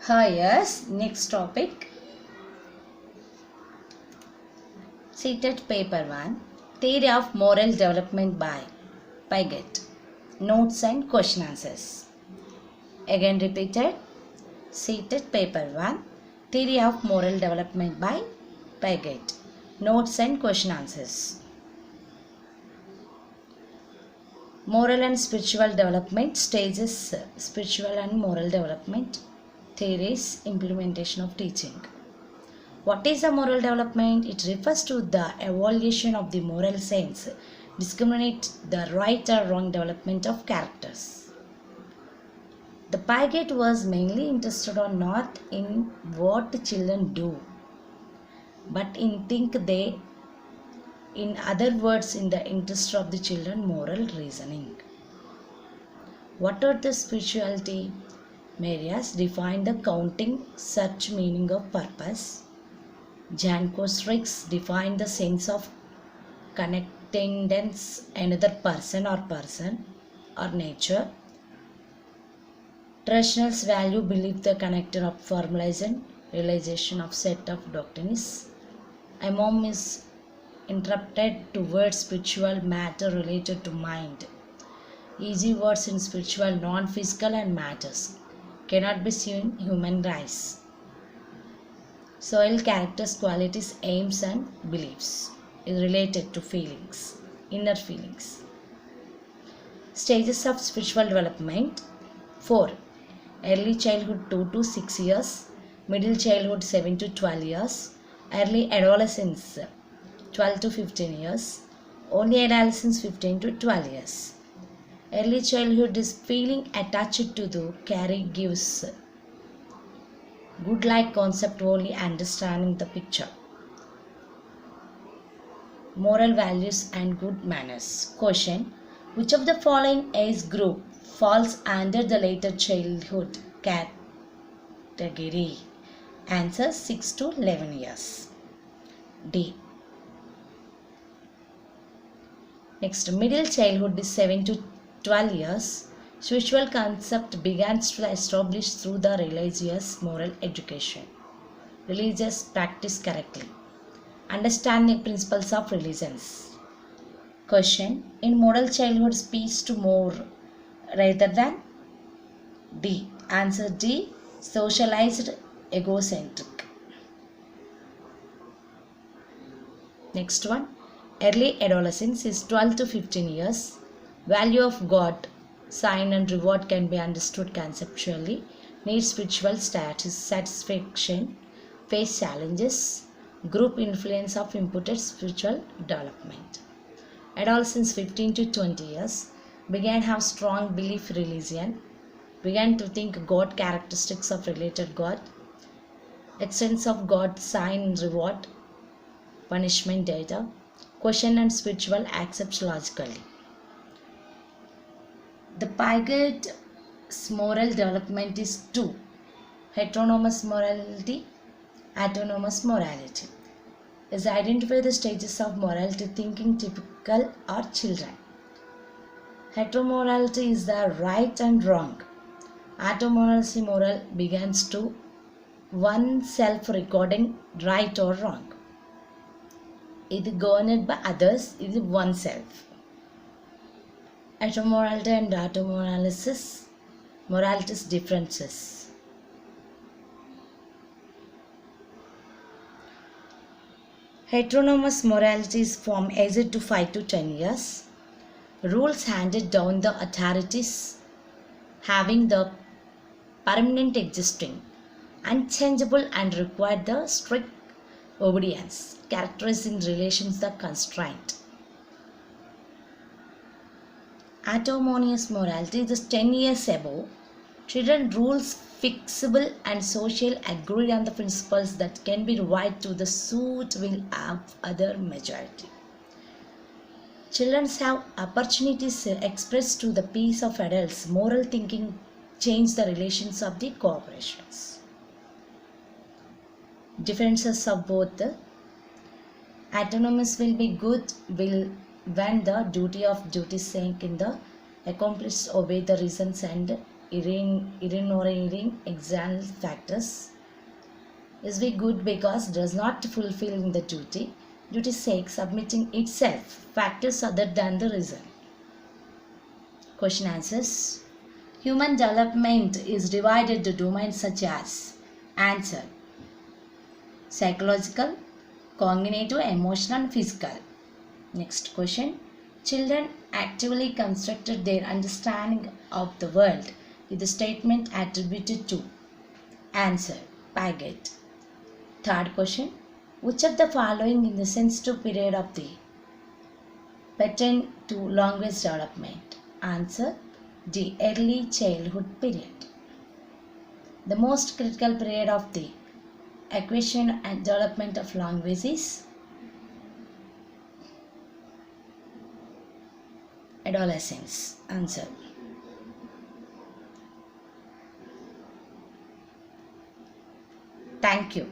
Yes, next topic. Seated paper 1. Theory of Moral Development by Piaget. Notes and question answers. Again repeated. Seated paper 1. Theory of Moral Development by Piaget. Notes and question answers. Moral and spiritual development stages. Spiritual and moral development theories, implementation of teaching. What is a moral development? It refers to the evolution of the moral sense, discriminate the right or wrong development of characters. The Piaget was mainly interested on not in what children do, but in in other words, in the interest of the children, moral reasoning. What are the spirituality? Marias defined the counting search meaning of purpose. Jan Kostrix defined the sense of connectedness another person or nature. Traditionals value belief the connector of formalization, realization of set of doctrines. Amom is interpreted towards spiritual matter related to mind. Easy words in spiritual non-physical and matters cannot be seen human eyes. Soil characters, qualities, aims and beliefs is related to feelings, inner feelings. Stages of spiritual development 4. Early childhood 2 to 6 years, middle childhood 7 to 12 years, early adolescence 12 to 15 years, early adolescence 15 to 12 years. Early childhood is feeling attached to the carry gives good like concept only understanding the picture. Moral values and good manners. Question: which of the following age group falls under the later childhood category? Answer: 6 to 11 years. D. Next, middle childhood is 7 to 12 years. Spiritual concept began to establish through the religious moral education. Religious practice correctly. Understanding principles of religions. Question: in model childhood speech to more rather than? D. Answer D. Socialized egocentric. Next one. Early adolescence is 12 to 15 years. Value of God, sign and reward can be understood conceptually. Need spiritual status, satisfaction, face challenges, group influence of imputed spiritual development. Adolescence 15 to 20 years. Began have strong belief religion. Began to think God characteristics of related God. Essence of God, sign and reward, punishment data. Question and spiritual accepts logically. The Piaget's moral development is 2. Heteronomous morality, autonomous morality. Is identify the stages of morality thinking typical or children. Heteromorality is the right and wrong. Automorality moral begins to one self-recording right or wrong. It is governed by others, it is oneself. Heteromorality and automoralities, moralities differences. Heteronomous morality is from age to 5 to 10 years. Rules handed down the authorities having the permanent existing, unchangeable and require the strict obedience, characterizing relations the constraint. Autonomous morality is 10 years above. Children rules fixable and social agreed on the principles that can be revised to the suit will of other majority. Children have opportunities expressed to the peace of adults. Moral thinking change the relations of the cooperations. Differences of both. Autonomous will be good when the duty of duty sank in the accomplished obey the reasons and ignoring external factors? Is we good because does not fulfilling the duty? Duty sake submitting itself, factors other than the reason. Question answers. Human development is divided to domains such as answer psychological, cognitive, emotional, and physical. Next question. Children actively constructed their understanding of the world with the statement attributed to answer Piaget. Third question. Which of the following in the sensitive period of the pertain to language development? Answer the early childhood period. The most critical period of the acquisition and development of language is adolescence. Answer. Thank you.